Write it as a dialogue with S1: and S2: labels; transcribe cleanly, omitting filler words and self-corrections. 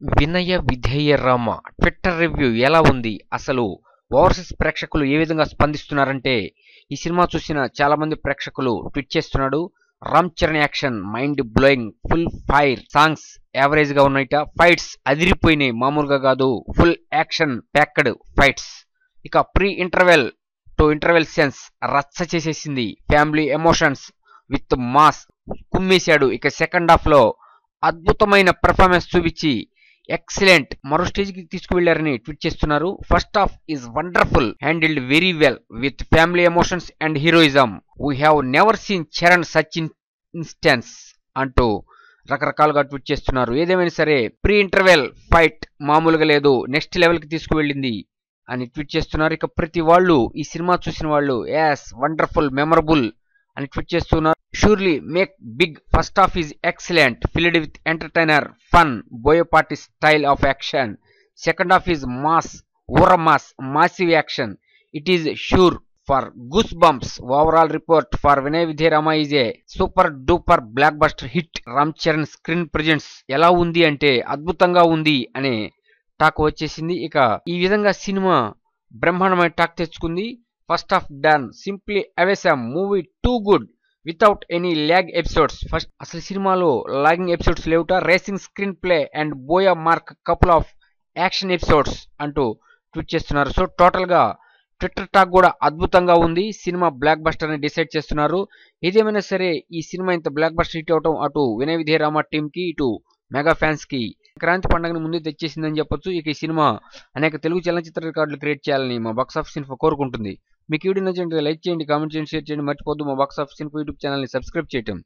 S1: Vinaya Vidheya Rama Twitter review ఎలా ఉంది? అసలు ఓవర్సీస్ ప్రేక్షకులు ఏ విధంగా స్పందిస్తున్నారంటే, ఈ సినిమా చూసిన చాలా మంది ప్రేక్షకులు ట్వీట్ చేస్తున్నాడు. Ram Charan action mind blowing, full fire, songs average గా ఉన్నాయిట, ఫైట్స్ అదిరిపోయినాయి, మామూలుగా కాదు, ఫుల్ యాక్షన్ ప్యాక్డ్ ఫైట్స్. ఇక pre interval to interval scenes రచ్చ చేసేసింది. ఫ్యామిలీ ఎమోషన్స్ విత్ మాస్ కుమ్మేశాడు. ఇక సెకండ్ హాఫ్ లో అద్భుతమైన పెర్ఫార్మెన్స్ చూపించి ఎక్సలెంట్ మరో స్టేజ్ కి తీసుకువెళ్లారని ట్వీట్ చేస్తున్నారు. First half is wonderful, handled very well with family emotions and heroism. We have never seen Charan such instance అంటూ రకరకాలుగా ట్వీట్ చేస్తున్నారు. ఏదేమైనా సరే ప్రీ ఇంటర్వెల్ ఫైట్ మామూలుగా లేదు, నెక్స్ట్ లెవెల్ కి తీసుకువెళ్ళింది అని ట్వీట్ చేస్తున్నారు. ఇక ప్రతి వాళ్ళు ఈ సినిమా చూసిన వాళ్ళు యాస్ వండర్ఫుల్, మెమరబుల్ అని ట్వీట్ చేస్తున్నారు. Surely make big. First half is excellent, filled with entertainer, fun, boyopati style of action. Second half is mass, over mass, massive action. It is sure for goosebumps. Overall report for Vinay Vidhe Rama is a super duper blockbuster hit. Ram Charan screen presence ఎలా ఉంది అంటే అద్భుతంగా ఉంది అనే talk వచ్చేసింది. ఇక ఈ విధంగా సినిమా బ్రహ్మాండమైన టాక్ తెచ్చుకుంది. First half done, simply awesome, movie too good without any lag episodes. First అసలు సినిమాలో లాగింగ్ ఎపిసోడ్స్ లేవుట. Racing screenplay and Boya mark couple of action episodes అంటూ ట్వీట్ చేస్తున్నారు. సో టోటల్ గా ట్విట్టర్ టాక్ కూడా అద్భుతంగా ఉంది. సినిమా బ్లాక్ బస్టర్ అని డిసైడ్ చేస్తున్నారు. ఏదేమైనా సరే ఈ సినిమా ఇంత బ్లాక్ బస్టర్ హిట్ అవటం అటు వినయ్ విధేయ రామ టీమ్ కి, ఇటు మెగా ఫ్యాన్స్ కి సంక్రాంతి పండుగని ముందే తెచ్చేసిందని చెప్పొచ్చు. ఇక ఈ సినిమా అనేక తెలుగు చలనచిత్ర రికార్డులు క్రియేట్ చేయాలని మా బాక్స్ ఆఫీస్ ఇన్ఫో కోరుకుంటుంది. మీకు ఈ వీడియో నచ్చినట్లయితే లైక్ చేయండి, కామెంట్ చేయండి, షేర్ చేయండి. మర్చిపోద్దు మా బాక్స్ ఆఫీస్ ఇన్ఫో యూట్యూబ్ ఛానల్ని సబ్స్క్రైబ్ చేయటం.